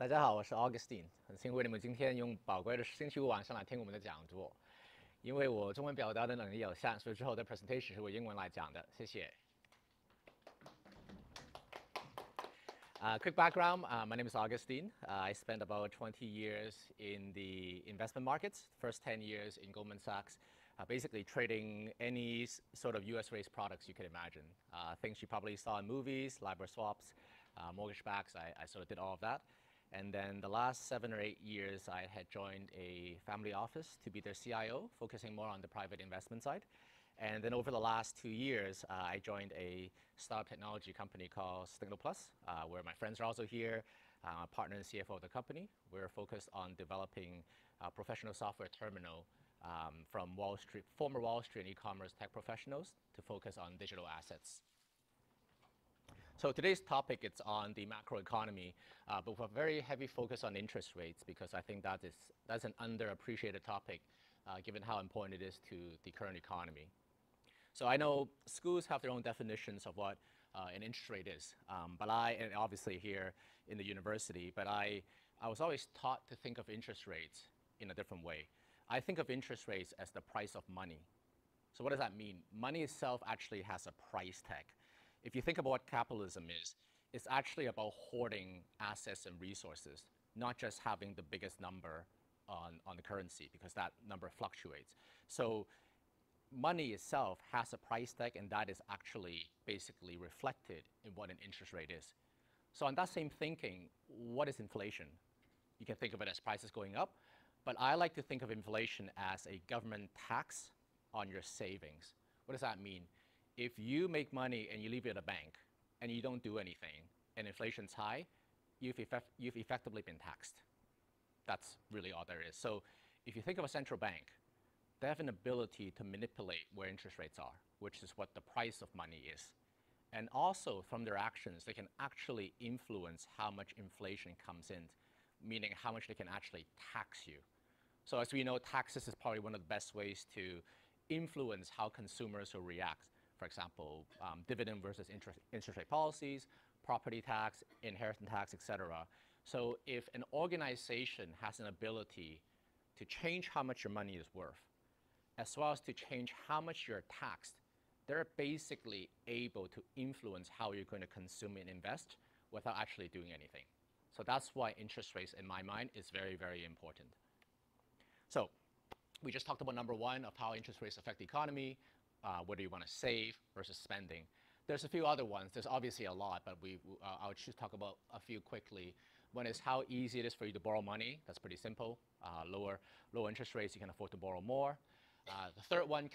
大家好，我是 Augustine， 很辛苦你们今天用宝贵的星期五晚上来听我们的讲座。因为我中文表达的能力有限，所以之后的 presentation 是我英文来讲的，谢谢。Quick background, my name is Augustine. I spent about 20 years in the investment markets, first 10 years in Goldman Sachs, basically trading any sort of US-raised products you could imagine. Things you probably saw in movies, LIBOR swaps, mortgage backs, I sort of did all of that. And then the last 7 or 8 years, I had joined a family office to be their CIO, focusing more on the private investment side. And then over the last 2 years, I joined a startup technology company called SignalPlus, where my friends are also here. I'm a partner and CFO of the company. We're focused on developing a professional software terminal from former Wall Street e-commerce tech professionals to focus on digital assets. So today's topic is on the macroeconomy, but with a very heavy focus on interest rates because I think that's an underappreciated topic given how important it is to the current economy. So I know schools have their own definitions of what an interest rate is, and obviously here in the university, but I was always taught to think of interest rates in a different way. I think of interest rates as the price of money. So what does that mean? Money itself actually has a price tag. If you think about what capitalism is, it's actually about hoarding assets and resources, not just having the biggest number on the currency because that number fluctuates. So money itself has a price tag, and that is actually basically reflected in what an interest rate is. So on that same thinking, what is inflation? You can think of it as prices going up, but I like to think of inflation as a government tax on your savings. What does that mean? If you make money and you leave it at a bank and you don't do anything and inflation's high, you've effectively been taxed. That's really all there is. So if you think of a central bank, they have an ability to manipulate where interest rates are, which is what the price of money is. And also from their actions, they can actually influence how much inflation comes in, meaning how much they can actually tax you. So as we know, taxes is probably one of the best ways to influence how consumers will react. For example, dividend versus interest rate policies, property tax, inheritance tax, etc. So if an organization has an ability to change how much your money is worth, as well as to change how much you're taxed, they're basically able to influence how you're going to consume and invest without actually doing anything. So that's why interest rates, in my mind, is very, very important. So we just talked about number one of how interest rates affect the economy, whether you want to save versus spending. There's a few other ones. There's obviously a lot, but I'll just talk about a few quickly. One is how easy it is for you to borrow money. That's pretty simple. Lower interest rates, you can afford to borrow more. The third one,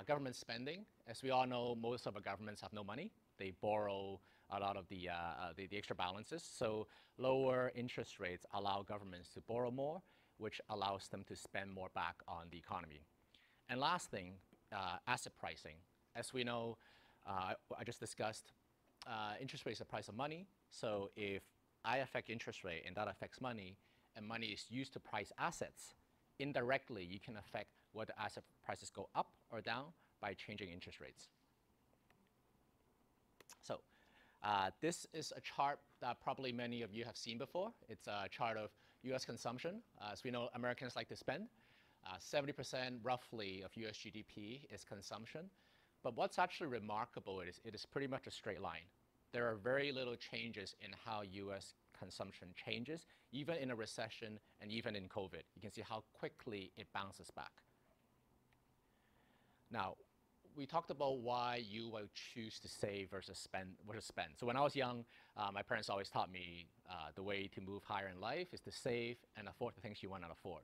government spending. As we all know, most of our governments have no money. They borrow a lot of the extra balances. So lower interest rates allow governments to borrow more, which allows them to spend more back on the economy. And last thing, asset pricing. As we know, I just discussed, interest rate is the price of money. So if I affect interest rate and that affects money, and money is used to price assets, indirectly you can affect whether asset prices go up or down by changing interest rates. So this is a chart that probably many of you have seen before. It's a chart of US consumption. As we know, Americans like to spend. 70% roughly of US GDP is consumption. But what's actually remarkable is it is pretty much a straight line. There are very little changes in how US consumption changes, even in a recession and even in COVID. You can see how quickly it bounces back. Now, we talked about why you will choose to save versus spend. So when I was young, my parents always taught me the way to move higher in life is to save and afford the things you want to afford.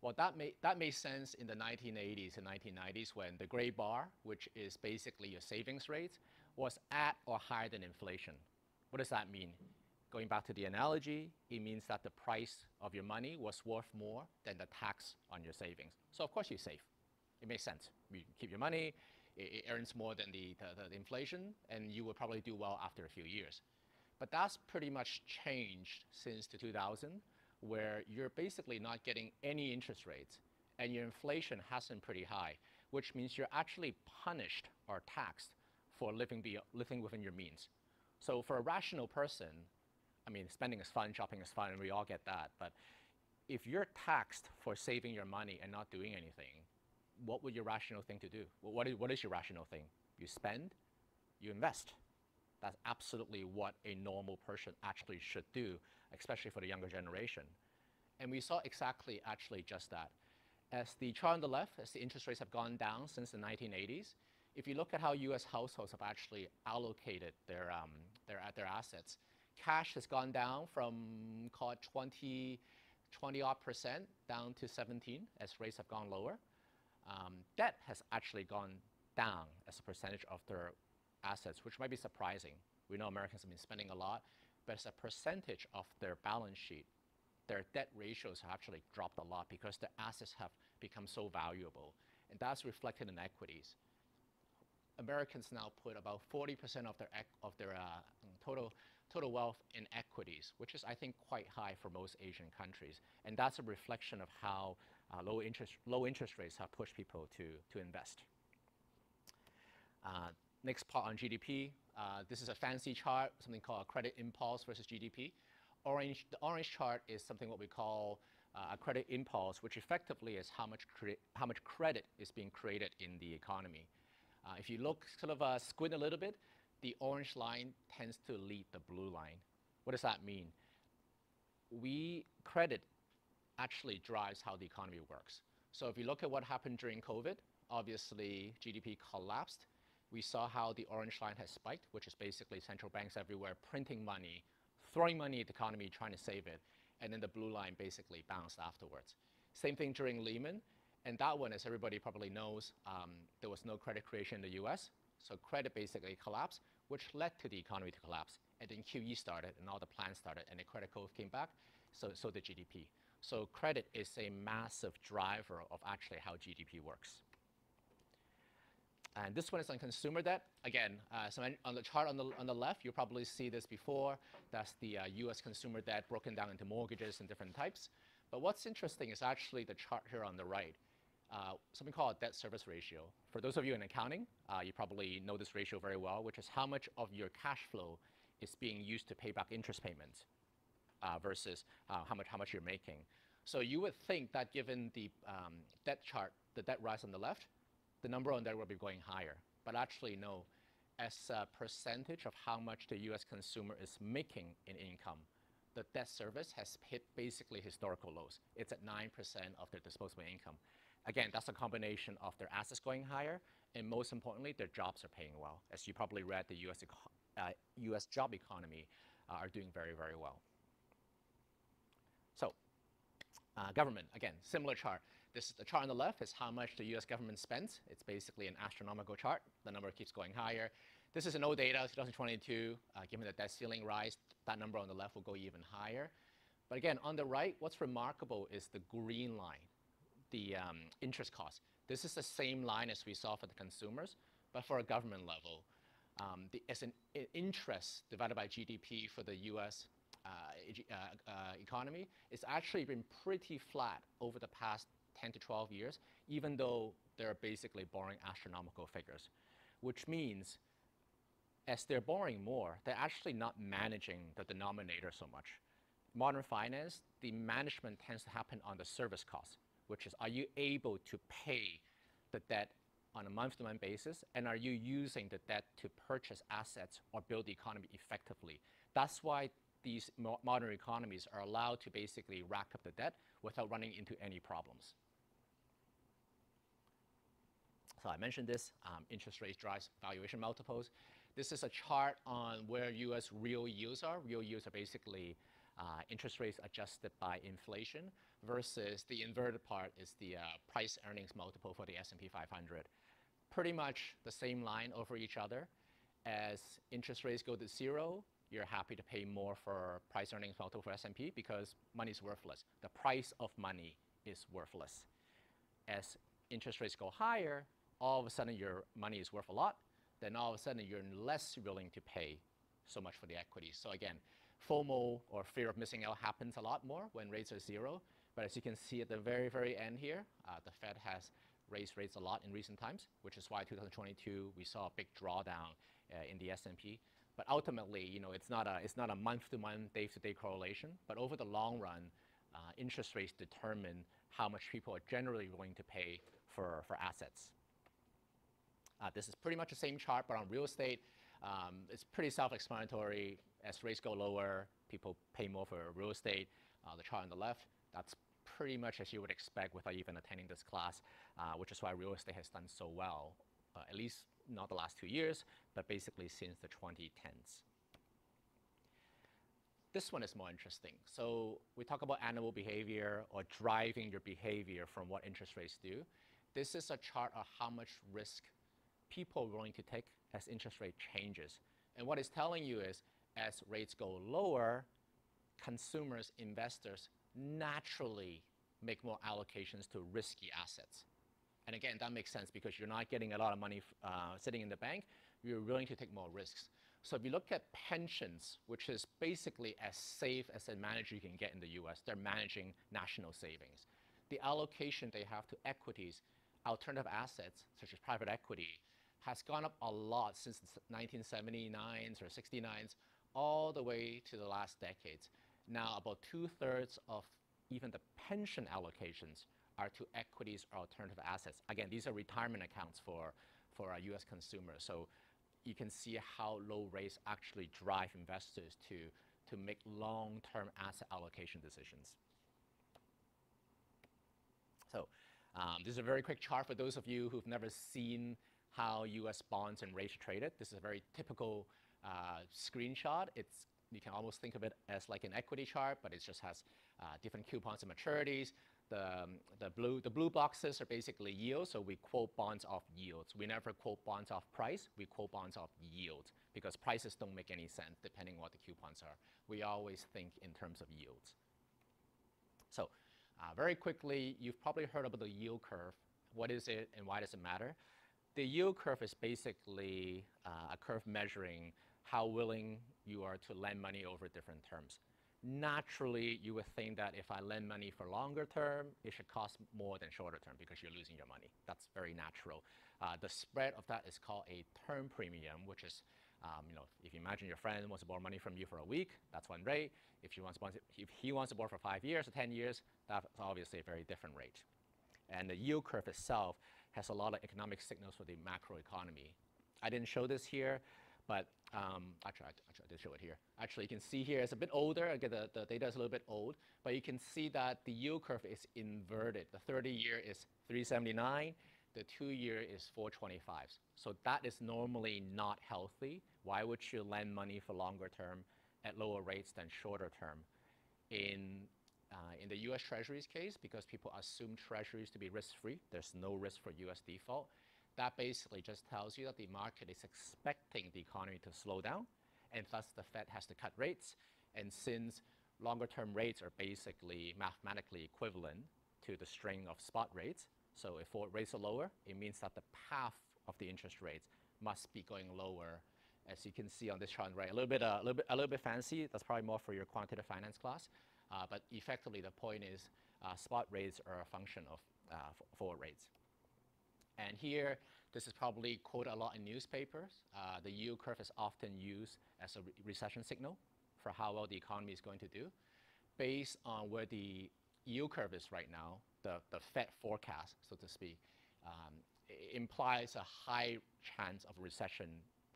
Well, that made sense in the 1980s and 1990s when the gray bar, which is basically your savings rate, was at or higher than inflation. What does that mean? Going back to the analogy, it means that the price of your money was worth more than the tax on your savings. So of course you save. It makes sense. You keep your money, it earns more than the inflation, and you will probably do well after a few years. But that's pretty much changed since the 2000s, where you're basically not getting any interest rates, and your inflation has been pretty high, which means you're actually punished or taxed for living within your means. So for a rational person, I mean, spending is fun, shopping is fun, and we all get that. But if you're taxed for saving your money and not doing anything, what would your rational thing to do? What is your rational thing? You spend, you invest. That's absolutely what a normal person actually should do, especially for the younger generation. And we saw exactly actually just that. As the chart on the left, as the interest rates have gone down since the 1980s, if you look at how US households have actually allocated their assets, cash has gone down from, call it 20-odd% down to 17 as rates have gone lower. Debt has actually gone down as a percentage of their assets, which might be surprising. We know Americans have been spending a lot, but as a percentage of their balance sheet, their debt ratios have actually dropped a lot because their assets have become so valuable. And that's reflected in equities. Americans now put about 40% of their total wealth in equities, which is, I think, quite high for most Asian countries. And that's a reflection of how low interest rates have pushed people to invest. Next part on GDP. This is a fancy chart, something called a credit impulse versus GDP. The orange chart is something what we call a credit impulse, which effectively is how much credit is being created in the economy. If you look sort of squint a little bit, the orange line tends to lead the blue line. What does that mean? Credit actually drives how the economy works. So if you look at what happened during COVID, obviously GDP collapsed. We saw how the orange line has spiked, which is basically central banks everywhere printing money, throwing money at the economy, trying to save it. And then the blue line basically bounced afterwards. Same thing during Lehman. And that one, as everybody probably knows, there was no credit creation in the US. So credit basically collapsed, which led to the economy to collapse. And then QE started, and all the plans started, and the credit growth came back, so did GDP. So credit is a massive driver of actually how GDP works. And this one is on consumer debt. Again, so on the chart on the left, you probably see this before. That's the US consumer debt broken down into mortgages and different types. But what's interesting is actually the chart here on the right. Something called a debt service ratio. For those of you in accounting, you probably know this ratio very well, which is how much of your cash flow is being used to pay back interest payments versus how much you're making. So you would think that given the debt chart, the debt rise on the left, the number on there will be going higher. But actually, no. As a percentage of how much the US consumer is making in income, the debt service has hit basically historical lows. It's at 9% of their disposable income. Again, that's a combination of their assets going higher, and most importantly, their jobs are paying well. As you probably read, the US job economy are doing very, very well. So, government, again, similar chart. The chart on the left is how much the US government spends. It's basically an astronomical chart. The number keeps going higher. This is an old data, 2022. Given the debt ceiling rise, that number on the left will go even higher. But again, on the right, what's remarkable is the green line, the interest cost. This is the same line as we saw for the consumers, but for a government level. As an interest divided by GDP for the US economy, it's actually been pretty flat over the past 10 to 12 years, even though they're basically borrowing astronomical figures, which means as they're borrowing more, they're actually not managing the denominator so much. Modern finance, the management tends to happen on the service cost, which is, are you able to pay the debt on a month-to-month basis, and are you using the debt to purchase assets or build the economy effectively? That's why these modern economies are allowed to basically rack up the debt without running into any problems. So I mentioned this, interest rates drives valuation multiples. This is a chart on where US real yields are. Real yields are basically interest rates adjusted by inflation versus the inverted part is the price earnings multiple for the S&P 500. Pretty much the same line over each other. As interest rates go to zero, you're happy to pay more for price earnings multiple for S&P because money is worthless. The price of money is worthless. As interest rates go higher, all of a sudden your money is worth a lot. Then all of a sudden you're less willing to pay so much for the equity. So again, FOMO or fear of missing out happens a lot more when rates are zero. But as you can see at the very, very end here, the Fed has raised rates a lot in recent times, which is why 2022 we saw a big drawdown in the S&P. But ultimately, it's not a month-to-month, day-to-day correlation. But over the long run, interest rates determine how much people are generally willing to pay for assets. This is pretty much the same chart, but on real estate, it's pretty self-explanatory. As rates go lower, people pay more for real estate. The chart on the left, that's pretty much as you would expect without even attending this class, which is why real estate has done so well, at least not the last 2 years, but basically since the 2010s. This one is more interesting. So we talk about animal behavior or driving your behavior from what interest rates do. This is a chart of how much risk people are willing to take as interest rate changes. And what it's telling you is as rates go lower, consumers, investors naturally make more allocations to risky assets. And again, that makes sense because you're not getting a lot of money sitting in the bank. You're willing to take more risks. So if you look at pensions, which is basically as safe as a manager you can get in the US, they're managing national savings. The allocation they have to equities, alternative assets, such as private equity, has gone up a lot since the 1979s or 69s, all the way to the last decades. Now, about 2/3 of even the pension allocations are to equities or alternative assets. Again, these are retirement accounts for our US consumers. So you can see how low rates actually drive investors to make long-term asset allocation decisions. So this is a very quick chart for those of you who've never seen how US bonds and rates are traded. This is a very typical screenshot. You can almost think of it as like an equity chart, but it just has different coupons and maturities. The blue boxes are basically yields, so we quote bonds off yields. We never quote bonds off price, we quote bonds off yield because prices don't make any sense depending on what the coupons are. We always think in terms of yields. So very quickly, you've probably heard about the yield curve. What is it and why does it matter? The yield curve is basically a curve measuring how willing you are to lend money over different terms. Naturally, you would think that if I lend money for longer term, it should cost more than shorter term because you're losing your money. That's very natural. The spread of that is called a term premium, which is, if you imagine your friend wants to borrow money from you for a week, that's one rate. If he wants to borrow for 5 years or 10 years, that's obviously a very different rate. And the yield curve itself has a lot of economic signals for the macroeconomy. I didn't show this here, but actually, I did show it here. Actually, you can see here it's a bit older. Again, the data is a little bit old, but you can see that the yield curve is inverted. The 30-year is 379. The 2-year is 425. So that is normally not healthy. Why would you lend money for longer term at lower rates than shorter term? In the US Treasuries case, because people assume Treasuries to be risk-free, there's no risk for US default. That basically just tells you that the market is expecting the economy to slow down, and thus the Fed has to cut rates. And since longer-term rates are basically mathematically equivalent to the string of spot rates, so if forward rates are lower, it means that the path of the interest rates must be going lower. As you can see on this chart, right, a little bit fancy. That's probably more for your quantitative finance class. But effectively, the point is spot rates are a function of forward rates. And here, this is probably quoted a lot in newspapers. The yield curve is often used as a recession signal for how well the economy is going to do. Based on where the yield curve is right now, the Fed forecast, so to speak, implies a high chance of recession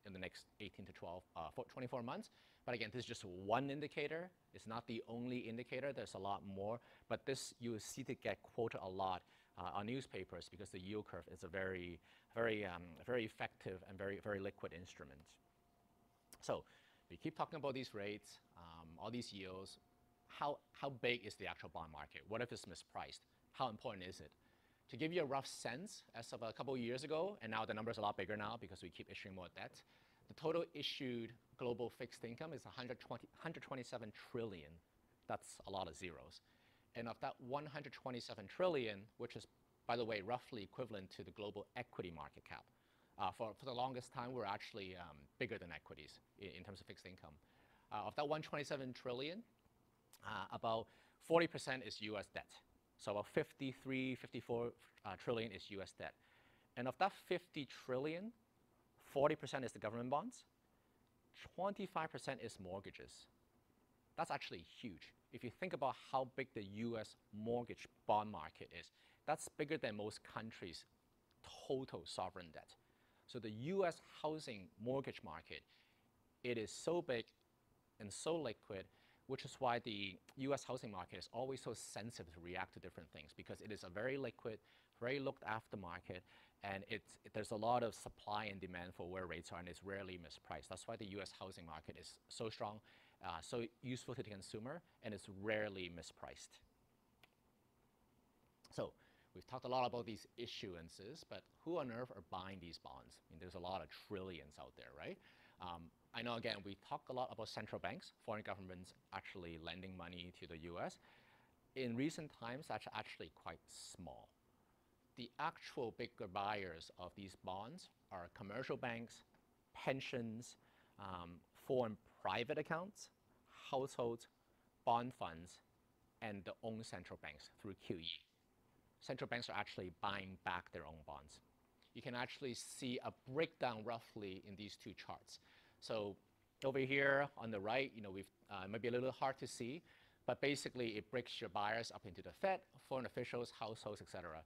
in the next 18 to 24 months. But again, this is just one indicator. It's not the only indicator. There's a lot more. But this you will see to get quoted a lot on newspapers because the yield curve is a very effective and very liquid instrument. So we keep talking about these rates, all these yields. How big is the actual bond market? What if it's mispriced? How important is it? To give you a rough sense, as of a couple of years ago, and now the number's a lot bigger now because we keep issuing more debt, the total issued global fixed income is 127 trillion. That's a lot of zeros. And of that 127 trillion, which is, by the way, roughly equivalent to the global equity market cap, for the longest time, we're actually bigger than equities in terms of fixed income. Of that 127 trillion, about 40% is US debt. So about 54 trillion is US debt. And of that 50 trillion, 40% is the government bonds, 25% is mortgages. That's actually huge. If you think about how big the US mortgage bond market is, that's bigger than most countries' total sovereign debt. So the US housing mortgage market, it is so big and so liquid, which is why the US housing market is always so sensitive to react to different things, because it is a very liquid, very looked after market, and there's a lot of supply and demand for where rates are, and it's rarely mispriced. That's why the US housing market is so strong, so useful to the consumer, and it's rarely mispriced. So we've talked a lot about these issuances, but who on earth are buying these bonds? I mean, there's a lot of trillions out there, right? I know, again, we talk a lot about central banks, foreign governments actually lending money to the US. In recent times, that's actually quite small. The actual bigger buyers of these bonds are commercial banks, pensions, foreign private accounts, households, bond funds, and their own central banks through QE. Central banks are actually buying back their own bonds. You can actually see a breakdown roughly in these two charts. So over here on the right, it might be a little hard to see, but basically it breaks your buyers up into the Fed, foreign officials, households, etc.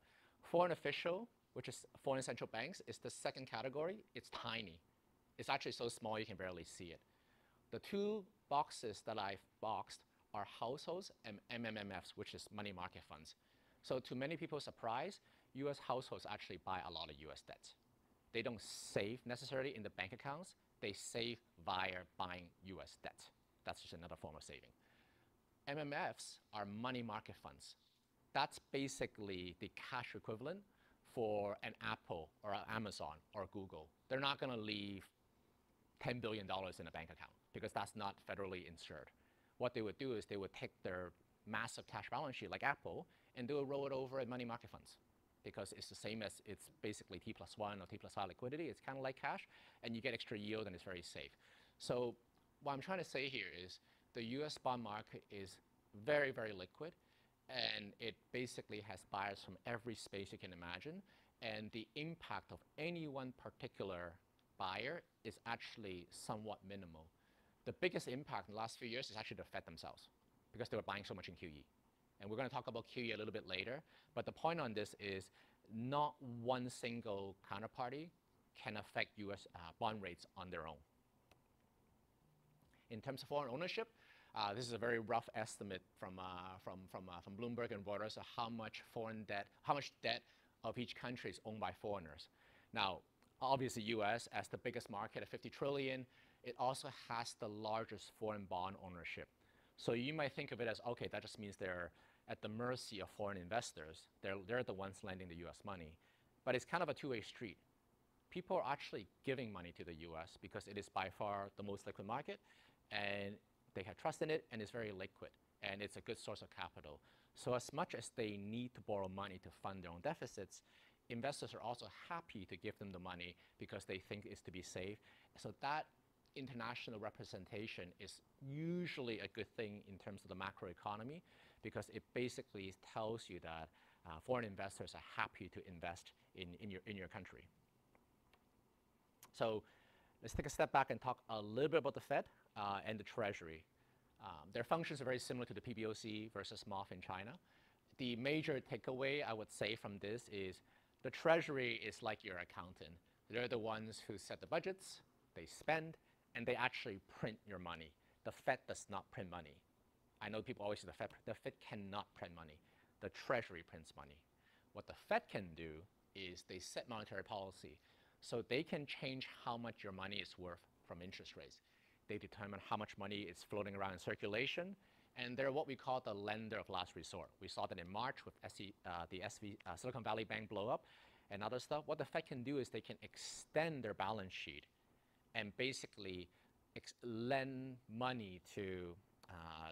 Foreign official, which is foreign central banks, is the second category. It's tiny. It's actually so small you can barely see it. The two boxes that I've boxed are households and MMFs, which is money market funds. So to many people's surprise, US households actually buy a lot of US debt. They don't save necessarily in the bank accounts. They save via buying US debt. That's just another form of saving. MMFs are money market funds. That's basically the cash equivalent for an Apple or an Amazon or Google. They're not going to leave $10 billion in a bank account because that's not federally insured. What they would do is they would take their massive cash balance sheet like Apple and they would roll it over in money market funds, because it's the same as it's basically T+1 or T+5 liquidity. It's kind of like cash, and you get extra yield, and it's very safe. So what I'm trying to say here is the US bond market is very, very liquid, and it basically has buyers from every space you can imagine, and the impact of any one particular buyer is actually somewhat minimal. The biggest impact in the last few years is actually the Fed themselves, because they were buying so much in QE. And we're going to talk about QE a little bit later, but the point on this is not one single counterparty can affect US bond rates on their own. In terms of foreign ownership, this is a very rough estimate from Bloomberg and Reuters of how much debt of each country is owned by foreigners. Now, obviously US, as the biggest market at 50 trillion, it also has the largest foreign bond ownership. So you might think of it as, okay, that just means they're at the mercy of foreign investors. They're the ones lending the US money. But it's kind of a two-way street. People are actually giving money to the US because it is by far the most liquid market, and they have trust in it, and it's very liquid, and it's a good source of capital. So as much as they need to borrow money to fund their own deficits, investors are also happy to give them the money because they think it's to be safe. So that international representation is usually a good thing in terms of the macroeconomy, because it basically tells you that foreign investors are happy to invest in your country. So let's take a step back and talk a little bit about the Fed and the Treasury. Their functions are very similar to the PBOC versus MOF in China. The major takeaway I would say from this is the Treasury is like your accountant. They're the ones who set the budgets, they spend, and they actually print your money. The Fed does not print money. I know people always say the Fed cannot print money. The Treasury prints money. What the Fed can do is they set monetary policy. So they can change how much your money is worth from interest rates. They determine how much money is floating around in circulation, and they're what we call the lender of last resort. We saw that in March with the Silicon Valley Bank blow up and other stuff. What the Fed can do is they can extend their balance sheet and basically lend money to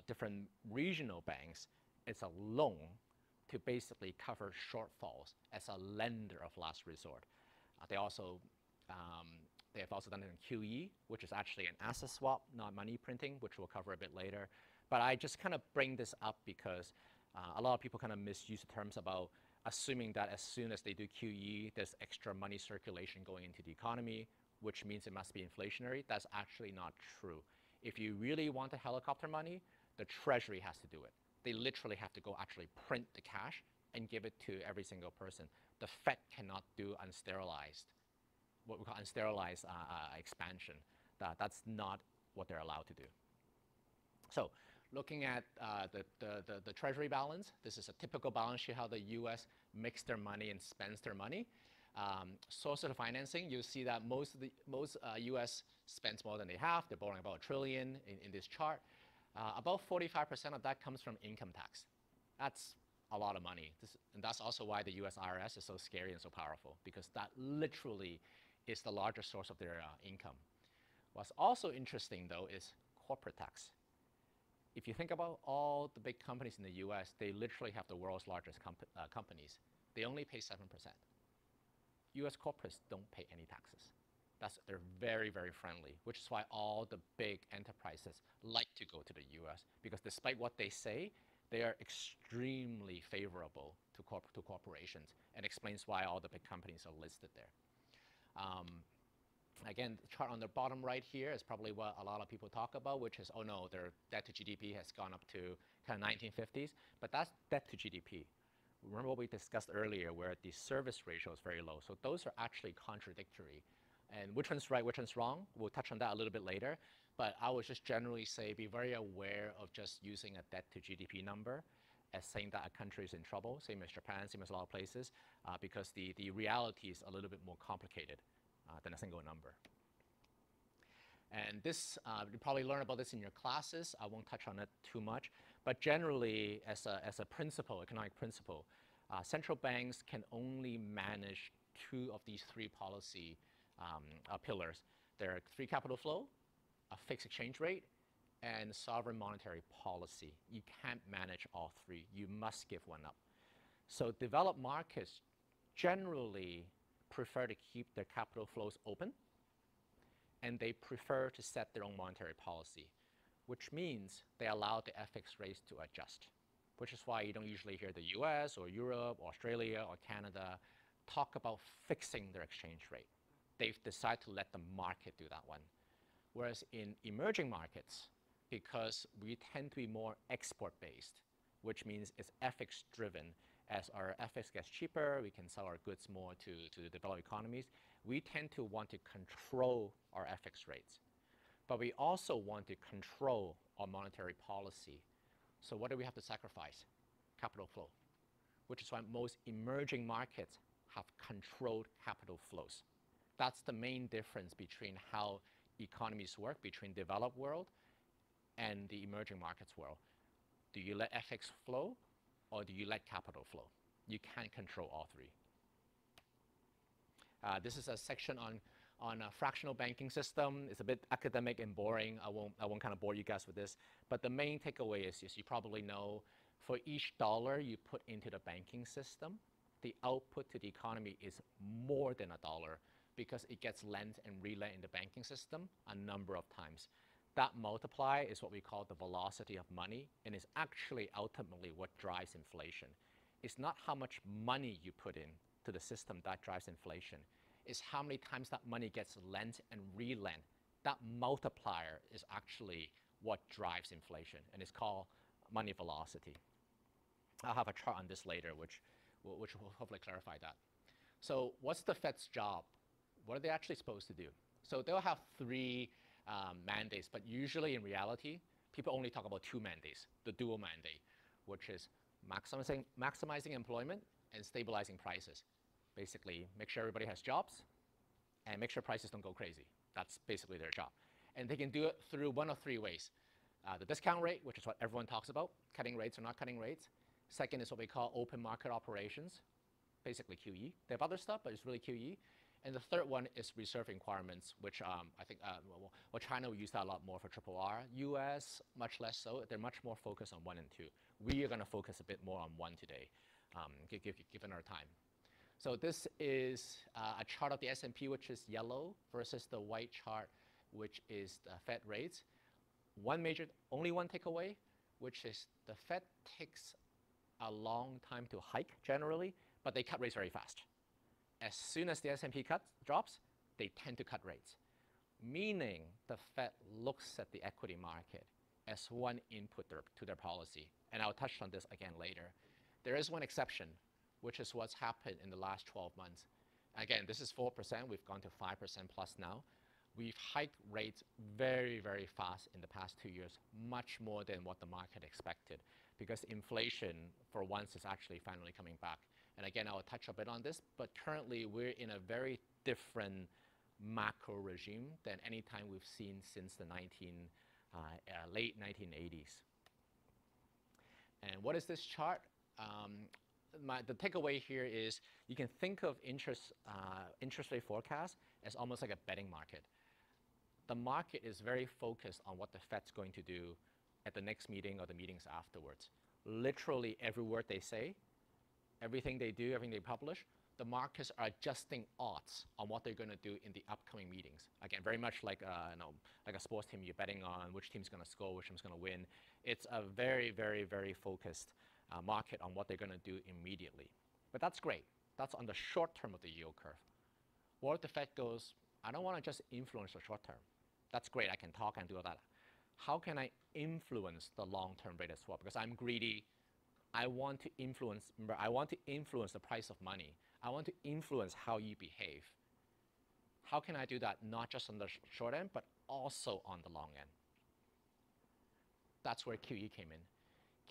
different regional banks. It's a loan to basically cover shortfalls as a lender of last resort. They have also done it in QE, which is actually an asset swap, not money printing, which we'll cover a bit later. But I just kind of bring this up because a lot of people kind of misuse the terms about assuming that as soon as they do QE, there's extra money circulation going into the economy, which means it must be inflationary. That's actually not true. If you really want the helicopter money, the Treasury has to do it. They literally have to go actually print the cash and give it to every single person. The Fed cannot do unsterilized, what we call unsterilized expansion. That's not what they're allowed to do. So looking at the Treasury balance, this is a typical balance sheet, how the US makes their money and spends their money. Sources of financing, you see that most US spends more than they have. They're borrowing about $1 trillion in this chart. About 45% of that comes from income tax. That's a lot of money. And that's also why the US IRS is so scary and so powerful, because that literally is the largest source of their income. What's also interesting, though, is corporate tax. If you think about all the big companies in the US, they literally have the world's largest companies. They only pay 7%. US corporates don't pay any taxes. They're very, very friendly, which is why all the big enterprises like to go to the US, because despite what they say, they are extremely favorable to corporations, and explains why all the big companies are listed there. Again, the chart on the bottom right here is probably what a lot of people talk about, which is, oh no, their debt to GDP has gone up to kind of 1950s, but that's debt to GDP. Remember what we discussed earlier, where the service ratio is very low. So those are actually contradictory. And which one's right, which one's wrong? We'll touch on that a little bit later. But I would just generally say be very aware of just using a debt to GDP number as saying that a country is in trouble, same as Japan, same as a lot of places, because the reality is a little bit more complicated than a single number. And this, you probably learn about this in your classes. I won't touch on it too much. But generally, as a principle, economic principle, central banks can only manage two of these three policy pillars. There are free capital flow, a fixed exchange rate, and sovereign monetary policy. You can't manage all three. You must give one up. So developed markets generally prefer to keep their capital flows open, and they prefer to set their own monetary policy, which means they allow the FX rates to adjust, which is why you don't usually hear the US or Europe or Australia or Canada talk about fixing their exchange rate. They've decided to let the market do that one. Whereas in emerging markets, because we tend to be more export-based, which means it's FX-driven. As our FX gets cheaper, we can sell our goods more to the developed economies. We tend to want to control our FX rates. But we also want to control our monetary policy. So what do we have to sacrifice? Capital flow, which is why most emerging markets have controlled capital flows. That's the main difference between how economies work between developed world and the emerging markets world. Do you let FX flow or do you let capital flow? You can't control all three. This is a section on a fractional banking system. It's a bit academic and boring. I won't kind of bore you guys with this. But the main takeaway is you probably know, for each dollar you put into the banking system, the output to the economy is more than $1, because it gets lent and relent in the banking system a number of times. That multiplier is what we call the velocity of money, and is actually ultimately what drives inflation. It's not how much money you put in to the system that drives inflation. It's how many times that money gets lent and relent. That multiplier is actually what drives inflation, and it's called money velocity. I'll have a chart on this later, which will hopefully clarify that. So what's the Fed's job? What are they actually supposed to do? So they'll have three mandates, but usually in reality, people only talk about two mandates, the dual mandate, which is maximizing employment and stabilizing prices. Basically, make sure everybody has jobs and make sure prices don't go crazy. That's basically their job. And they can do it through one of three ways. The discount rate, which is what everyone talks about, cutting rates or not cutting rates. Second is what we call open market operations, basically QE. They have other stuff, but it's really QE. And the third one is reserve requirements, which I think China will use that a lot more for RRR. US, much less so. They're much more focused on 1 and 2. We are going to focus a bit more on 1 today, given our time. So this is a chart of the S&P, which is yellow, versus the white chart, which is the Fed rates. Only one takeaway, which is the Fed takes a long time to hike generally, but they cut rates very fast. As soon as the S&P drops, they tend to cut rates, meaning the Fed looks at the equity market as one input to their policy. And I'll touch on this again later. There is one exception, which is what's happened in the last 12 months. Again, this is 4%. We've gone to 5% plus now. We've hiked rates very, very fast in the past 2 years, much more than what the market expected, because inflation, for once, is actually finally coming back. And again, I'll touch a bit on this, but currently we're in a very different macro regime than any time we've seen since the late 1980s. And what is this chart? The takeaway here is you can think of interest rate forecast as almost like a betting market. The market is very focused on what the Fed's going to do at the next meeting or the meetings afterwards. Literally every word they say, everything they do, everything they publish, the markets are adjusting odds on what they're going to do in the upcoming meetings. Again, very much like like a sports team, you're betting on which team's going to score, which team's going to win. It's a very, very, very focused market on what they're going to do immediately. But that's great. That's on the short term of the yield curve. What if the Fed goes, I don't want to just influence the short term. That's great. I can talk and do all that. How can I influence the long-term rate of swap? Because I'm greedy. I want to influence, remember, I want to influence the price of money. I want to influence how you behave. How can I do that not just on the short end, but also on the long end? That's where QE came in.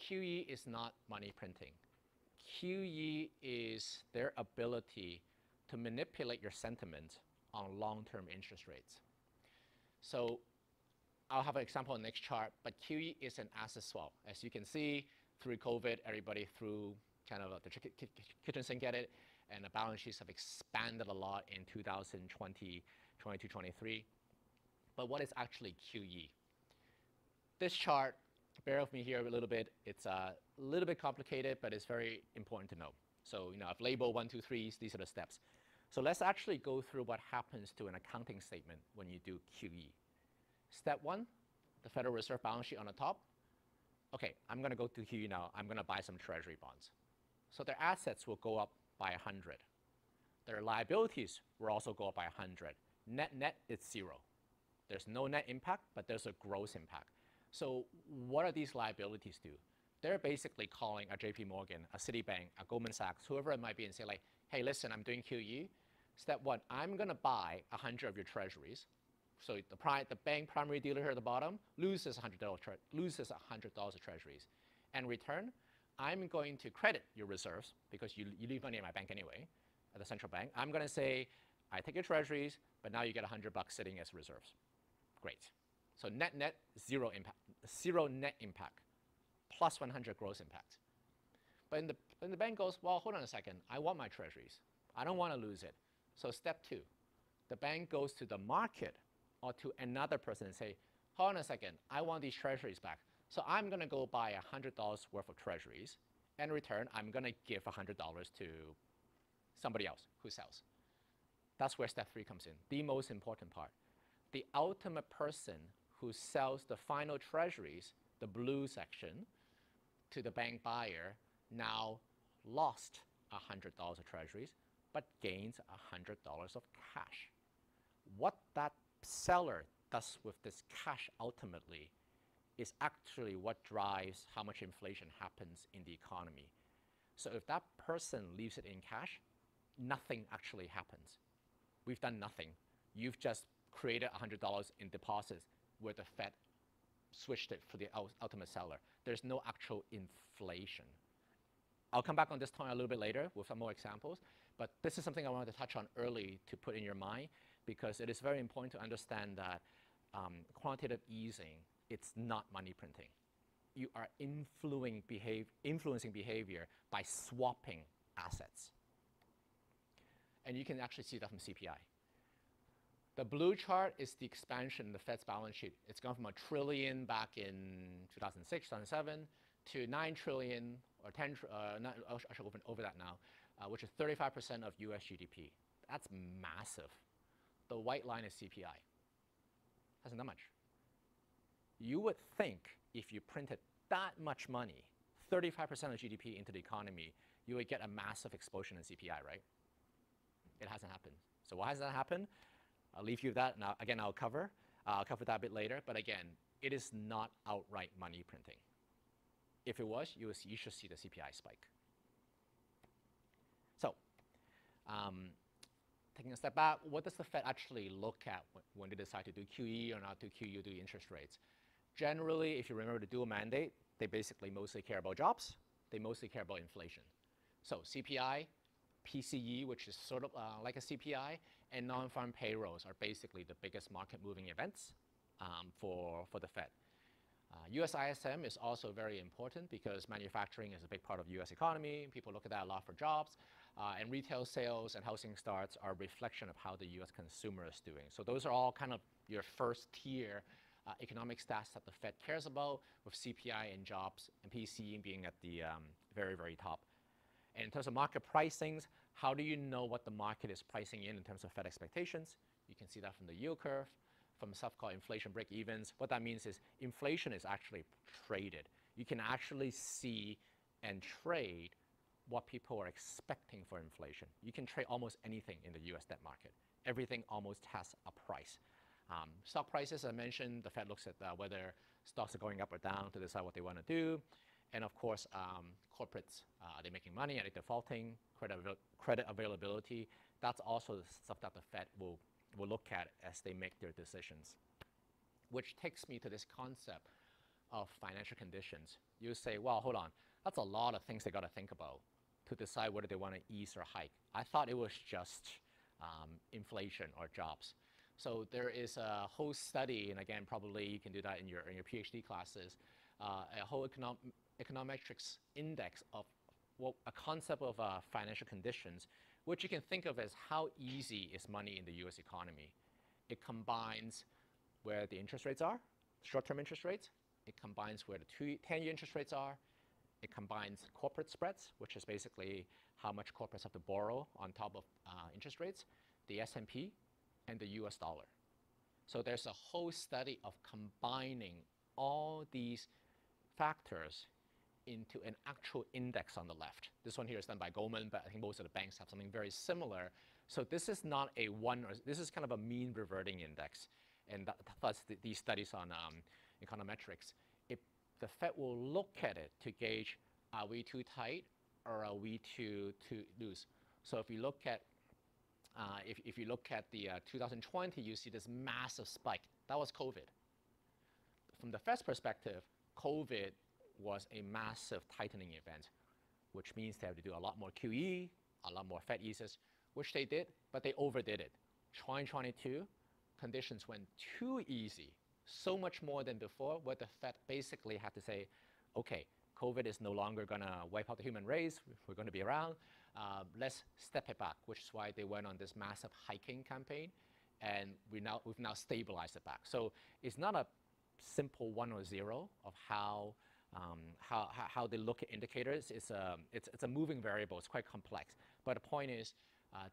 QE is not money printing. QE is their ability to manipulate your sentiment on long-term interest rates. So I'll have an example on the next chart, but QE is an asset swap. As you can see, through COVID, everybody threw kind of the kitchen sink at it, and the balance sheets have expanded a lot in 2020, 22, 23. But what is actually QE? This chart, bear with me here a little bit. It's a little bit complicated, but it's very important to know. So, I've labeled 1, 2, 3. These are the steps. So let's actually go through what happens to an accounting statement when you do QE. Step 1, the Federal Reserve balance sheet on the top. Okay, I'm going to go to QE now. I'm going to buy some treasury bonds. So their assets will go up by 100. Their liabilities will also go up by 100. Net, it's 0. There's no net impact, but there's a gross impact. So what are these liabilities do? They're basically calling a JP Morgan, a Citibank, a Goldman Sachs, whoever it might be, and say like, hey, listen, I'm doing QE. Step 1, I'm going to buy 100 of your treasuries. So the bank primary dealer here at the bottom loses $100 of treasuries. And in return, I'm going to credit your reserves because you leave money in my bank anyway, at the central bank. I'm going to say, I take your treasuries, but now you get $100 sitting as reserves. Great. So net, 0 impact, 0 net impact, plus 100 gross impact. But when the bank goes, well, hold on a second, I want my treasuries. I don't want to lose it. So step 2, the bank goes to the market or to another person and say, hold on a second, I want these treasuries back. So I'm going to go buy $100 worth of treasuries. And in return, I'm going to give $100 to somebody else who sells. That's where step 3 comes in, the most important part. The ultimate person who sells the final treasuries, the blue section, to the bank buyer now lost $100 of treasuries, but gains $100 of cash. What that seller does with this cash ultimately is actually what drives how much inflation happens in the economy. So if that person leaves it in cash, nothing actually happens. We've done nothing. You've just created $100 in deposits where the Fed switched it for the ultimate seller. There's no actual inflation. I'll come back on this point a little bit later with some more examples, but this is something I wanted to touch on early to put in your mind because it is very important to understand that quantitative easing, it's not money printing. You are influencing behavior by swapping assets. And you can actually see that from CPI. The blue chart is the expansion in the Fed's balance sheet. It's gone from $1 trillion back in 2006, 2007 to $9 trillion or 10, I should over that now, which is 35% of US GDP. That's massive. The white line is CPI. Hasn't done much. You would think if you printed that much money, 35% of GDP into the economy, you would get a massive explosion in CPI, right? It hasn't happened. So why hasn't that happened? I'll leave you with that. Now, again, I'll cover that a bit later. But again, it is not outright money printing. If it was, you should see the CPI spike. So, taking a step back, what does the Fed actually look at when they decide to do QE or not do QE or do interest rates? Generally, if you remember the dual mandate, they basically mostly care about jobs. They mostly care about inflation. So CPI, PCE, which is sort of like a CPI, and non-farm payrolls are basically the biggest market-moving events for the Fed. US ISM is also very important because manufacturing is a big part of the US economy. People look at that a lot for jobs. And retail sales and housing starts are a reflection of how the US consumer is doing. So those are all kind of your first tier economic stats that the Fed cares about, with CPI and jobs and PCE being at the very, very top. And in terms of market pricings, how do you know what the market is pricing in terms of Fed expectations? You can see that from the yield curve, from stuff called inflation break-evens. What that means is inflation is actually traded. You can actually see and trade what people are expecting for inflation. You can trade almost anything in the US debt market. Everything almost has a price. Stock prices, I mentioned, the Fed looks at whether stocks are going up or down to decide what they want to do. And of course, corporates, are they making money? Are they defaulting? Credit availability. That's also the stuff that the Fed will look at as they make their decisions. Which takes me to this concept of financial conditions. You say, well, hold on, that's a lot of things they got to think about to decide whether they want to ease or hike. I thought it was just inflation or jobs. So there is a whole study, and again, probably you can do that in your PhD classes, a whole econometrics index of a concept of financial conditions, which you can think of as how easy is money in the US economy. It combines where the interest rates are, short-term interest rates. It combines where the 10-year interest rates are. It combines corporate spreads, which is basically how much corporates have to borrow on top of interest rates, the S&P, and the US dollar. So there's a whole study of combining all these factors into an actual index on the left. This one here is done by Goldman, but I think most of the banks have something very similar. So this is not a this is kind of a mean reverting index. And that's these studies on econometrics. The Fed will look at it to gauge, are we too tight or are we too loose? So if you look at if you look at the 2020, you see this massive spike. That was COVID. From the Fed's perspective, COVID was a massive tightening event, which means they have to do a lot more QE, a lot more Fed eases, which they did, but they overdid it. 2022, conditions went too easy, so much more than before, where the Fed basically had to say, okay, COVID is no longer going to wipe out the human race. We're going to be around. Let's step it back, which is why they went on this massive hiking campaign, and we've now stabilized it back. So it's not a simple 1 or 0 of how they look at indicators. It's a moving variable. It's quite complex. But the point is,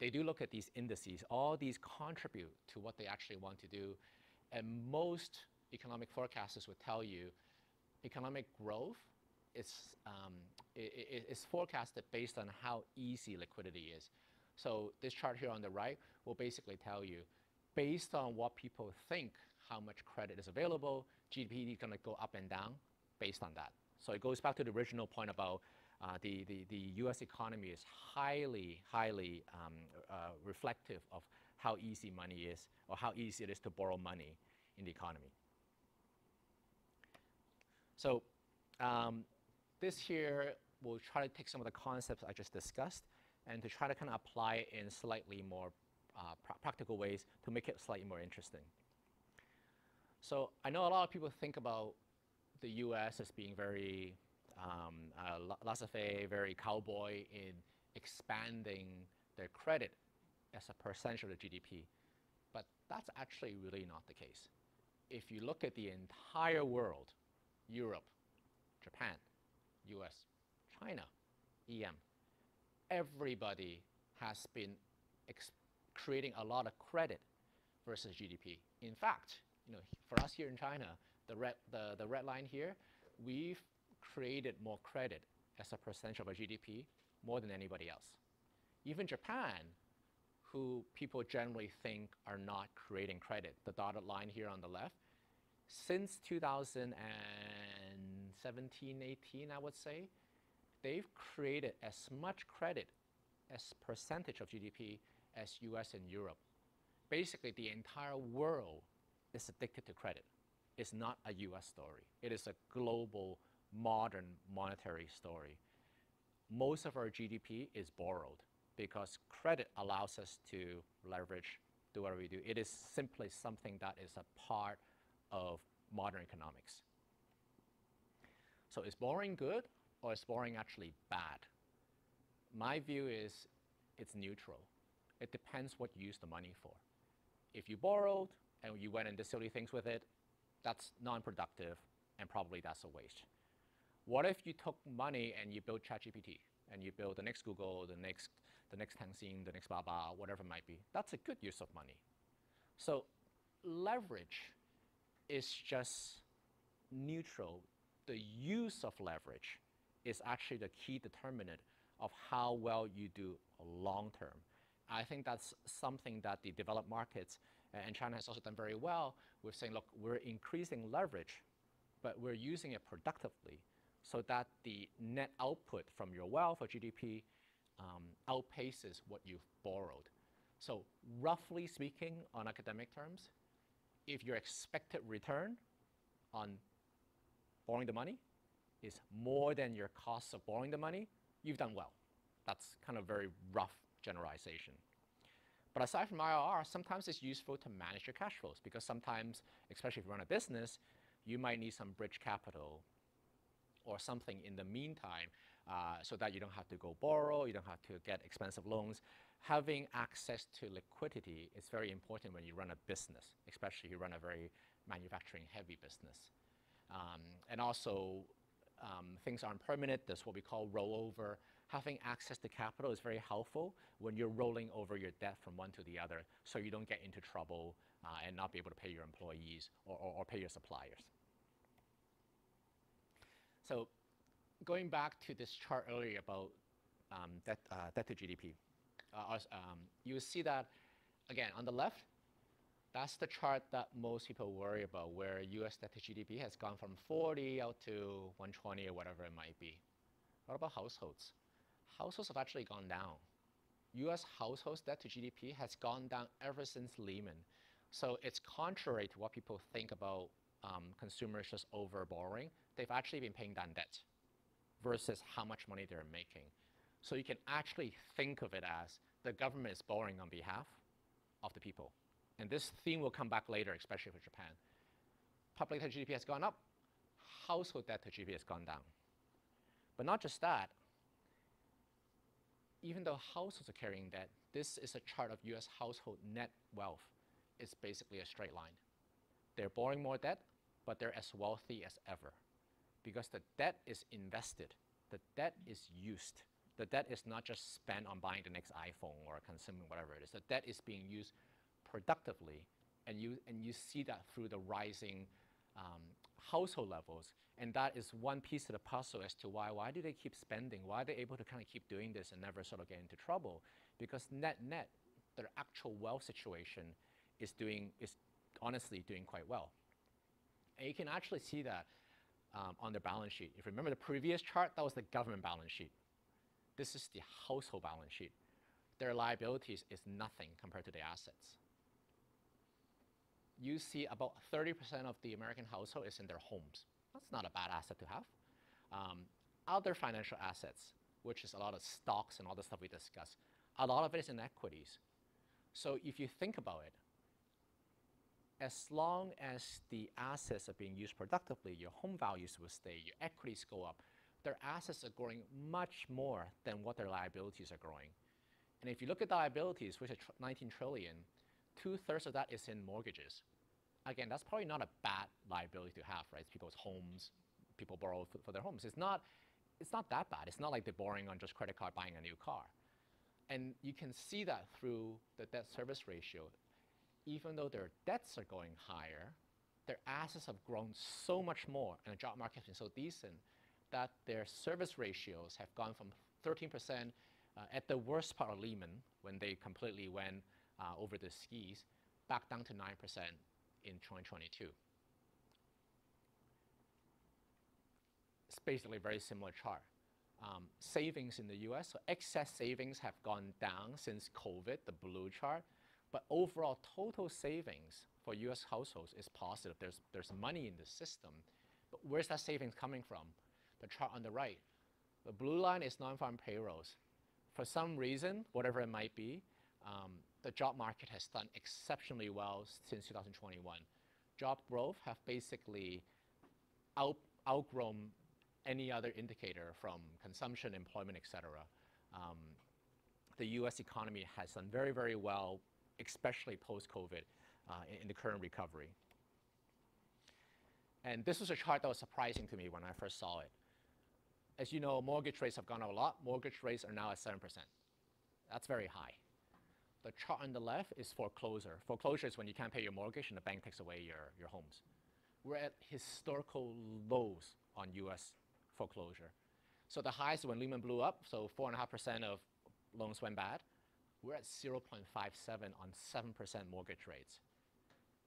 they do look at these indices. All these contribute to what they actually want to do. And most economic forecasters would tell you economic growth is forecasted based on how easy liquidity is. So this chart here on the right will basically tell you, based on what people think how much credit is available, GDP is going to go up and down based on that. So it goes back to the original point about the US economy is highly reflective of how easy money is, or how easy it is to borrow money in the economy. So this here will try to take some of the concepts I just discussed and to try to kind of apply it in slightly more practical ways to make it slightly more interesting. So I know a lot of people think about the US as being very laissez-faire, very cowboy in expanding their credit as a percentage of the GDP. But that's actually really not the case. If you look at the entire world, Europe, Japan, US, China, EM, everybody has been creating a lot of credit versus GDP. In fact, for us here in China, the red line here, we've created more credit as a percentage of our GDP more than anybody else. Even Japan, who people generally think are not creating credit, the dotted line here on the left, since 2017, 18, I would say, they've created as much credit as percentage of GDP as US and Europe. Basically, the entire world is addicted to credit. It's not a US story. It is a global, modern monetary story. Most of our GDP is borrowed because credit allows us to leverage, do whatever we do. It is simply something that is a part of modern economics. So is borrowing good or is borrowing actually bad? My view is it's neutral. It depends what you use the money for. If you borrowed and you went and did silly things with it, that's non-productive and probably that's a waste. What if you took money and you built ChatGPT and you build the next Google, the next Tencent, the next Baba, whatever it might be? That's a good use of money. So leverage is just neutral. The use of leverage is actually the key determinant of how well you do long term. I think that's something that the developed markets and China has also done very well with saying, look, we're increasing leverage, but we're using it productively so that the net output from your wealth or GDP outpaces what you've borrowed. So roughly speaking, on academic terms, if your expected return on borrowing the money is more than your cost of borrowing the money, you've done well. That's kind of very rough generalization. But aside from IRR, sometimes it's useful to manage your cash flows because sometimes, especially if you run a business, you might need some bridge capital or something in the meantime so that you don't have to go borrow, you don't have to get expensive loans. Having access to liquidity is very important when you run a business, especially if you run a very manufacturing-heavy business. And also, things aren't permanent. There's what we call rollover. Having access to capital is very helpful when you're rolling over your debt from one to the other so you don't get into trouble and not be able to pay your employees or pay your suppliers. So going back to this chart earlier about debt to GDP, you will see that, again, on the left, that's the chart that most people worry about, where US debt to GDP has gone from 40 out to 120 or whatever it might be. What about households? Households have actually gone down. US households debt to GDP has gone down ever since Lehman. So it's contrary to what people think about consumers just over borrowing. They've actually been paying down debt versus how much money they're making. So you can actually think of it as the government is borrowing on behalf of the people. And this theme will come back later, especially for Japan. Public debt to GDP has gone up, household debt to GDP has gone down. But not just that, even though households are carrying debt, this is a chart of US household net wealth. It's basically a straight line. They're borrowing more debt, but they're as wealthy as ever because the debt is invested. The debt is used. The debt is not just spent on buying the next iPhone or consuming whatever it is. The debt is being used productively, and you see that through the rising household levels. And that is one piece of the puzzle as to why do they keep spending? Why are they able to kind of keep doing this and never sort of get into trouble? Because net, their actual wealth situation is honestly doing quite well. And you can actually see that on their balance sheet. If you remember the previous chart, that was the government balance sheet. This is the household balance sheet. Their liabilities is nothing compared to their assets. You see about 30% of the American household is in their homes. That's not a bad asset to have. Other financial assets, which is a lot of stocks and all the stuff we discussed, a lot of it is in equities. So if you think about it, as long as the assets are being used productively, your home values will stay, your equities go up, their assets are growing much more than what their liabilities are growing. And if you look at the liabilities, which are 19 trillion, 2/3 of that is in mortgages. Again, that's probably not a bad liability to have, right? It's people's homes, people borrow for their homes. It's not that bad. It's not like they're borrowing on just credit card buying a new car. And you can see that through the debt service ratio. Even though their debts are going higher, their assets have grown so much more and the job market has been so decent that their service ratios have gone from 13% At the worst part of Lehman, when they completely went over the skis, back down to 9% in 2022. It's basically a very similar chart. Savings in the US, so excess savings have gone down since COVID, the blue chart, but overall total savings for US households is positive. There's money in the system, but where's that savings coming from? The chart on the right. The blue line is non-farm payrolls. For some reason, whatever it might be, the job market has done exceptionally well since 2021. Job growth have basically outgrown any other indicator from consumption, employment, etc. The US economy has done very, very well, especially post-COVID in the current recovery. And this was a chart that was surprising to me when I first saw it. As you know, mortgage rates have gone up a lot. Mortgage rates are now at 7%. That's very high. The chart on the left is foreclosure. Foreclosure is when you can't pay your mortgage and the bank takes away your homes. We're at historical lows on US foreclosure. So the highest when Lehman blew up, so 4.5% of loans went bad. We're at 0.57 on 7% mortgage rates,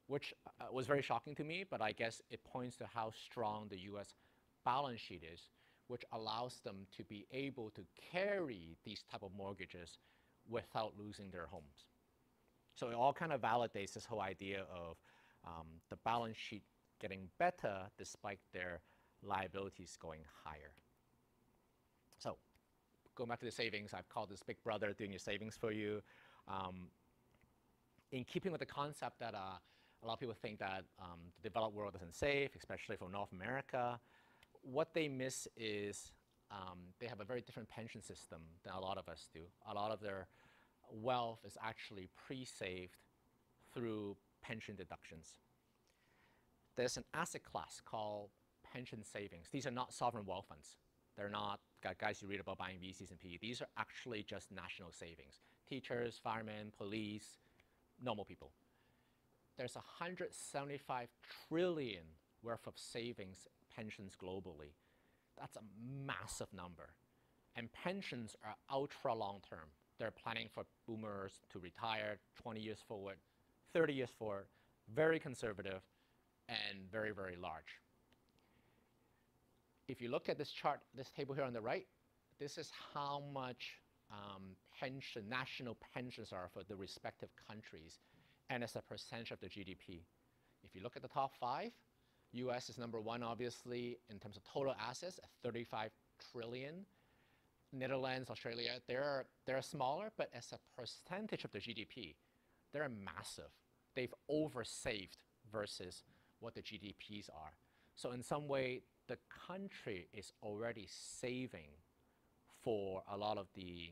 which was very shocking to me, but I guess it points to how strong the US balance sheet is, which allows them to be able to carry these type of mortgages without losing their homes. So it all kind of validates this whole idea of the balance sheet getting better despite their liabilities going higher. So going back to the savings, I've called this Big Brother doing your savings for you. In keeping with the concept that a lot of people think that the developed world isn't safe, especially for North America, what they miss is they have a very different pension system than a lot of us do. A lot of their wealth is actually pre-saved through pension deductions. There's an asset class called pension savings. These are not sovereign wealth funds. They're not guys you read about buying VCs and PE. These are actually just national savings. Teachers, firemen, police, normal people. There's 175 trillion worth of savings pensions globally. That's a massive number. And pensions are ultra long term. They're planning for boomers to retire 20 years forward, 30 years forward, very conservative and very, very large. If you look at this chart, this table here on the right, this is how much national pensions are for the respective countries and as a percentage of the GDP. If you look at the top 5, US is number 1, obviously, in terms of total assets at 35 trillion. Netherlands, Australia, they're smaller, but as a percentage of the GDP, they're massive. They've oversaved versus what the GDPs are. So in some way, the country is already saving for a lot of the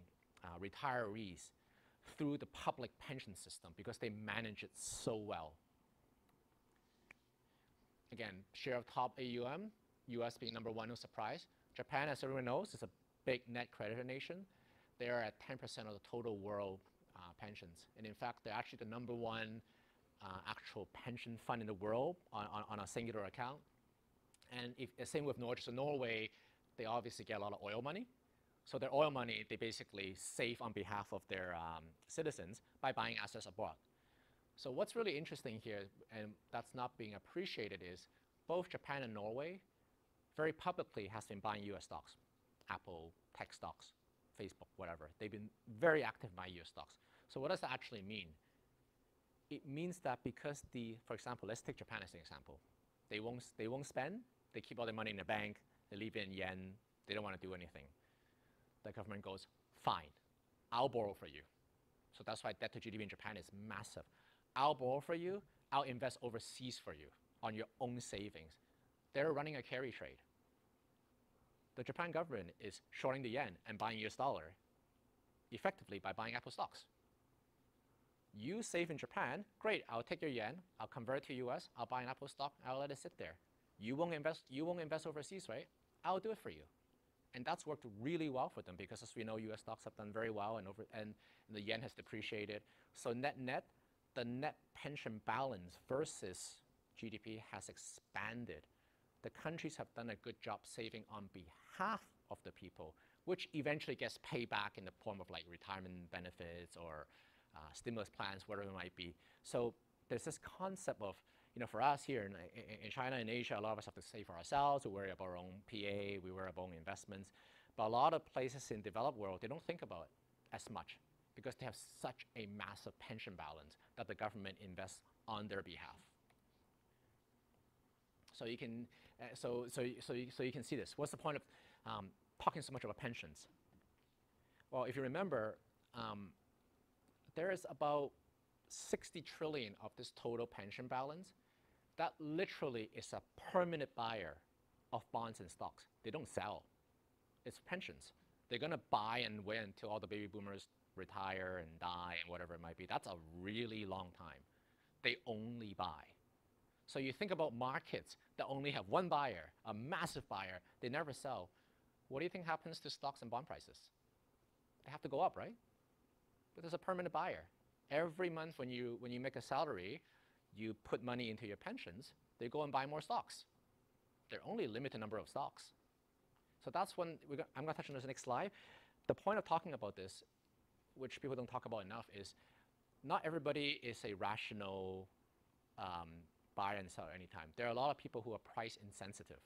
retirees through the public pension system because they manage it so well. Again, share of top AUM, US being number 1, no surprise. Japan, as everyone knows, is a big net creditor nation. They are at 10% of the total world pensions. And in fact, they're actually the number 1 actual pension fund in the world on a singular account. And same with Norway. So Norway, they obviously get a lot of oil money. So their oil money, they basically save on behalf of their citizens by buying assets abroad. So what's really interesting here, and that's not being appreciated, is both Japan and Norway very publicly has been buying US stocks, Apple, tech stocks, Facebook, whatever. They've been very active in buying US stocks. So what does that actually mean? It means that because for example, let's take Japan as an example. They won't spend, they keep all their money in the bank, they leave it in yen, they don't want to do anything. The government goes, fine, I'll borrow for you. So that's why debt to GDP in Japan is massive. I'll borrow for you, I'll invest overseas for you on your own savings. They're running a carry trade. The Japan government is shorting the yen and buying US dollar effectively by buying Apple stocks. You save in Japan, great, I'll take your yen, I'll convert it to US, I'll buy an Apple stock, I'll let it sit there. You won't invest overseas, right? I'll do it for you. And that's worked really well for them because, as we know, US stocks have done very well and the yen has depreciated. So net, the net pension balance versus GDP has expanded. The countries have done a good job saving on behalf of the people, which eventually gets paid back in the form of like retirement benefits or stimulus plans, whatever it might be. So there's this concept of, for us here in China and Asia, a lot of us have to save for ourselves, we worry about our own PA, we worry about our own investments. But a lot of places in the developed world, they don't think about it as much because they have such a massive pension balance that the government invests on their behalf. So you can, so you can see this. What's the point of talking so much about pensions? Well, if you remember, there is about 60 trillion of this total pension balance that literally is a permanent buyer of bonds and stocks. They don't sell. It's pensions. They're going to buy and wait until all the baby boomers retire and die and whatever it might be. That's a really long time. They only buy. So you think about markets that only have one buyer, a massive buyer, they never sell. What do you think happens to stocks and bond prices? They have to go up, right? But there's a permanent buyer. Every month when you make a salary, you put money into your pensions, they go and buy more stocks. There are only a limited number of stocks. So that's when I'm going to touch on this next slide. The point of talking about this, which people don't talk about enough, is not everybody is a rational buy and sell anytime. There are a lot of people who are price insensitive,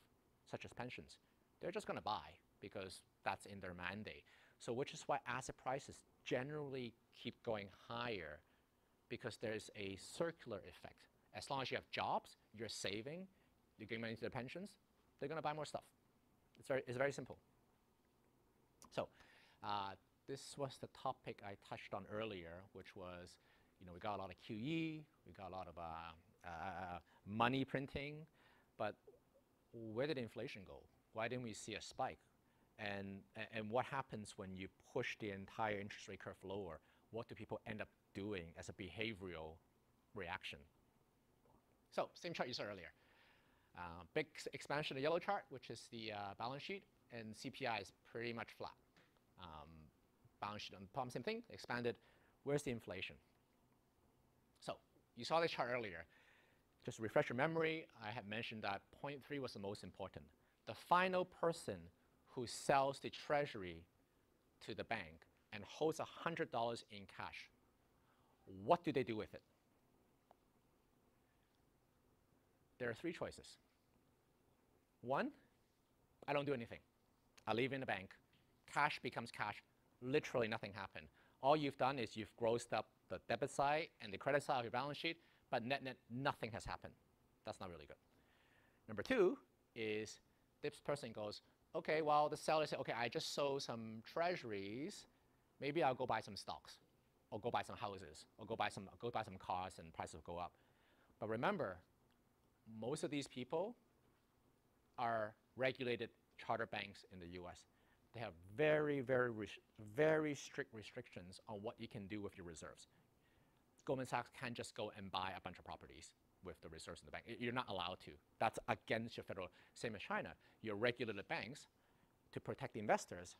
such as pensions. They're just going to buy because that's in their mandate. So which is why asset prices generally keep going higher, because there's a circular effect. As long as you have jobs, you're saving, you're giving money to the pensions, they're going to buy more stuff. It's very simple. So this was the topic I touched on earlier, which was, we got a lot of QE, we got a lot of money printing, but where did inflation go? Why didn't we see a spike? And what happens when you push the entire interest rate curve lower? What do people end up doing as a behavioral reaction? So same chart you saw earlier. Big expansion of the yellow chart, which is the balance sheet, and CPI is pretty much flat. Balance sheet on the bottom, same thing, expanded. Where's the inflation? So you saw this chart earlier. Just to refresh your memory, I had mentioned that 0.3 was the most important. The final person who sells the treasury to the bank and holds $100 in cash, what do they do with it? There are three choices. One, I don't do anything. I leave it in the bank. Cash becomes cash. Literally nothing happened. All you've done is you've grossed up the debit side and the credit side of your balance sheet, but net, nothing has happened. That's not really good. Number two is this person goes, okay, well, the seller said, okay, I just sold some treasuries. Maybe I'll go buy some stocks, or go buy some houses, or go buy some cars, and prices will go up. But remember, most of these people are regulated charter banks in the US. They have very, very strict restrictions on what you can do with your reserves. Goldman Sachs can't just go and buy a bunch of properties with the reserves in the bank. You're not allowed to. That's against your federal, same as China. Your regulated banks, to protect the investors,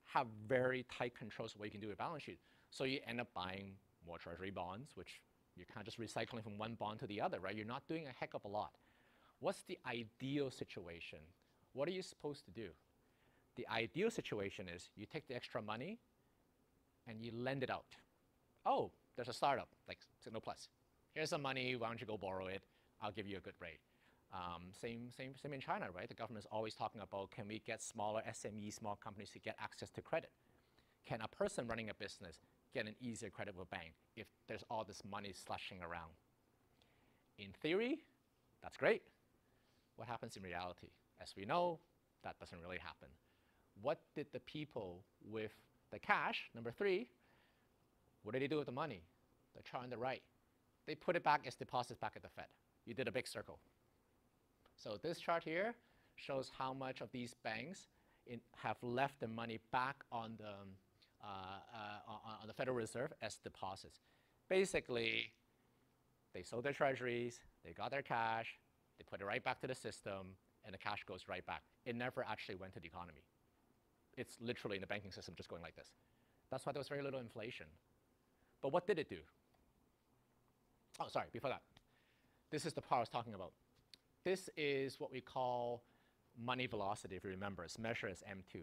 have very tight controls of what you can do with balance sheet. So you end up buying more treasury bonds, which you're kind of just recycling from one bond to the other, right? You're not doing a heck of a lot. What's the ideal situation? What are you supposed to do? The ideal situation is you take the extra money and you lend it out. Oh, there's a startup like SignalPlus. Here's some money, why don't you go borrow it? I'll give you a good rate. Same in China, right? The government is always talking about, can we get smaller SMEs, small companies to get access to credit? Can a person running a business get an easier credit with a bank if there's all this money slushing around? In theory, that's great. What happens in reality? As we know, that doesn't really happen. What did the people with the cash, number three, what did they do with the money? The chart on the right. They put it back as deposits back at the Fed. You did a big circle. So this chart here shows how much of these banks have left the money back on the Federal Reserve as deposits. Basically, they sold their treasuries, they got their cash, they put it right back to the system, and the cash goes right back. It never actually went to the economy. It's literally in the banking system just going like this. That's why there was very little inflation. But what did it do? Oh, sorry, before that. This is the part I was talking about. This is what we call money velocity, if you remember. It's measured as M2.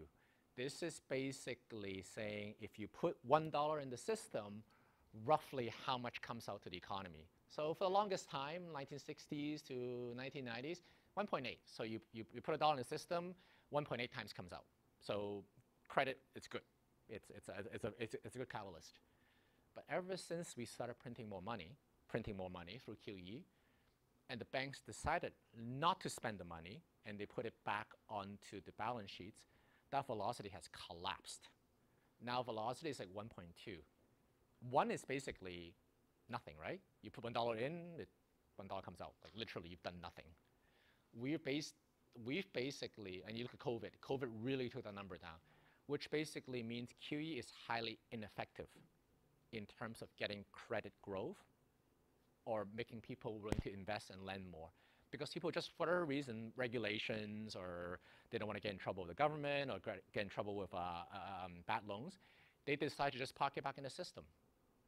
This is basically saying if you put $1 in the system, roughly how much comes out to the economy. So for the longest time, 1960s to 1990s, 1.8. So you put $1 in the system, 1.8 times comes out. So credit, it's good. It's a good catalyst. But ever since we started printing more money through QE, and the banks decided not to spend the money, and they put it back onto the balance sheets, that velocity has collapsed. Now velocity is like 1.2. 1 is basically nothing, right? You put $1 in, $1 comes out. Like literally, you've done nothing. We've basically, and you look at COVID really took that number down, which basically means QE is highly ineffective in terms of getting credit growth or making people willing to invest and lend more. Because people just, for whatever reason, regulations, or they don't want to get in trouble with the government or get in trouble with bad loans, they decide to just park it back in the system.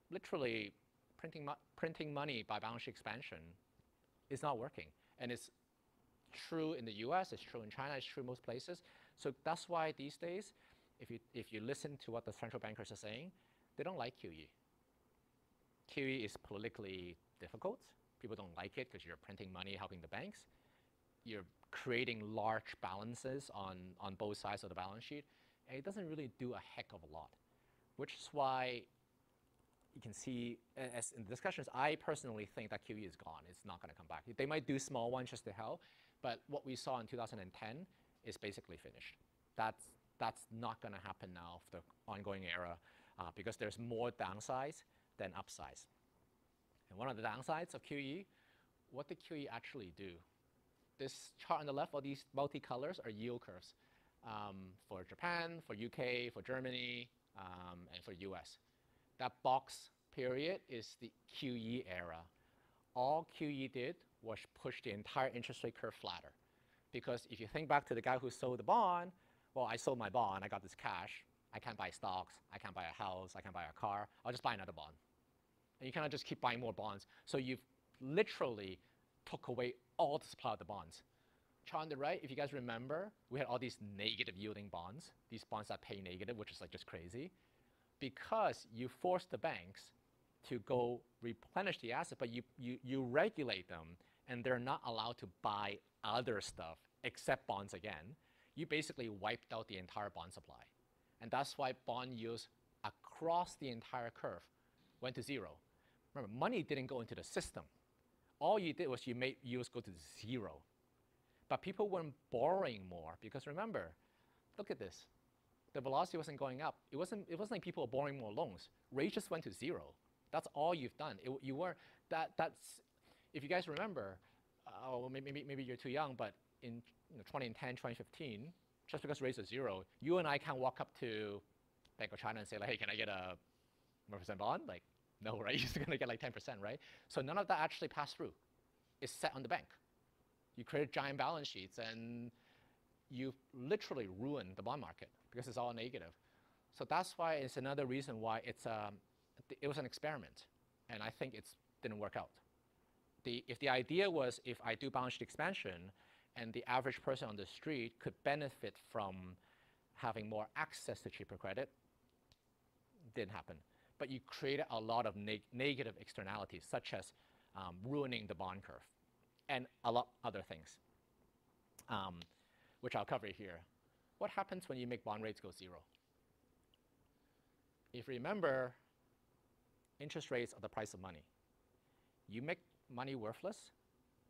Literally, printing money by balance sheet expansion is not working. And it's true in the US, it's true in China, it's true in most places. So that's why these days, if you listen to what the central bankers are saying, they don't like QE. QE is politically difficult. People don't like it because you're printing money, helping the banks. You're creating large balances on both sides of the balance sheet. And it doesn't really do a heck of a lot, which is why you can see, as in the discussions, I personally think that QE is gone. It's not going to come back. They might do small ones just to help, but what we saw in 2010 is basically finished. That's not going to happen now for the ongoing era because there's more downsides than upsides. And one of the downsides of QE, what did QE actually do? This chart on the left, all these multicolors are yield curves for Japan, for UK, for Germany, and for US. That box period is the QE era. All QE did was push the entire interest rate curve flatter. Because if you think back to the guy who sold the bond, well, I sold my bond, I got this cash, I can't buy stocks, I can't buy a house, I can't buy a car, I'll just buy another bond. And you cannot just keep buying more bonds. So you've literally took away all the supply of the bonds. Chart on the right, if you guys remember, we had all these negative yielding bonds, these bonds that pay negative, which is like just crazy, because you force the banks to go replenish the asset, but you regulate them, and they're not allowed to buy other stuff except bonds again. You basically wiped out the entire bond supply. And that's why bond yields across the entire curve went to zero. Remember, money didn't go into the system. All you did was you made yields go to zero. But people weren't borrowing more because remember, look at this. The velocity wasn't going up. It wasn't like people were borrowing more loans. Rates just went to zero. That's all you've done. You weren't, that's, if you guys remember, maybe you're too young, but in 2010, 2015, just because rates are zero, you and I can't walk up to Bank of China and say, like, hey, can I get a 1% bond? Like, no, right? You're still gonna get like 10%, right? So none of that actually passed through. It's set on the bank. You created giant balance sheets and you literally ruined the bond market because it's all negative. So that's why it's another reason why it was an experiment, and I think it didn't work out. If the idea was if I do balance sheet expansion and the average person on the street could benefit from having more access to cheaper credit, didn't happen. But you created a lot of negative externalities, such as ruining the bond curve and a lot other things, which I'll cover here. What happens when you make bond rates go zero? If you remember, interest rates are the price of money. You make money worthless,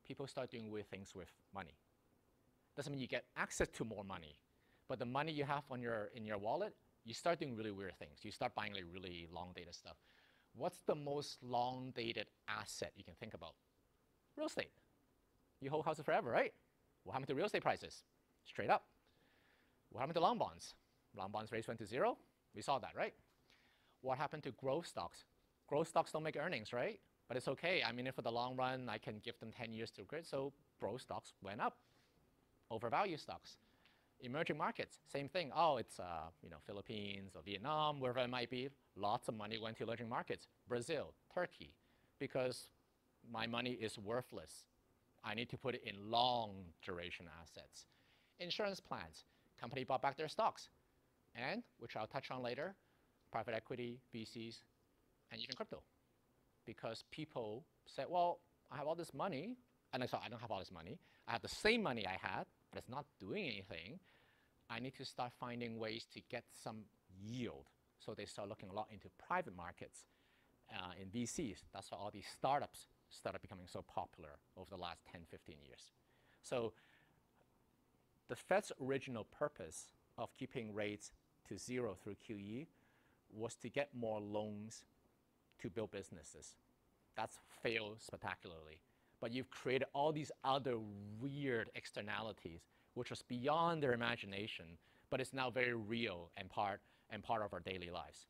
people start doing weird things with money. Doesn't mean you get access to more money, but the money you have in your wallet, you start doing really weird things. You start buying like really long-dated stuff. What's the most long-dated asset you can think about? Real estate. You hold houses forever, right? What happened to real estate prices? Straight up. What happened to long bonds? Long bonds rates went to zero. We saw that, right? What happened to growth stocks? Growth stocks don't make earnings, right? But it's okay. I mean, if for the long run, I can give them 10 years to grid. So growth stocks went up over value stocks. Emerging markets, same thing. Oh, it's Philippines or Vietnam, wherever it might be. Lots of money went to emerging markets. Brazil, Turkey, because my money is worthless. I need to put it in long duration assets. Insurance plans, company bought back their stocks. and, which I'll touch on later, private equity, VCs, and even crypto. Because people say, well, I have all this money, and I thought, I don't have all this money. I have the same money I had, but it's not doing anything. I need to start finding ways to get some yield. So they start looking a lot into private markets in VCs. That's why all these startups started becoming so popular over the last 10, 15 years. So the Fed's original purpose of keeping rates to zero through QE was to get more loans to build businesses. That's failed spectacularly. But you've created all these other weird externalities, which was beyond their imagination, but it's now very real and part of our daily lives.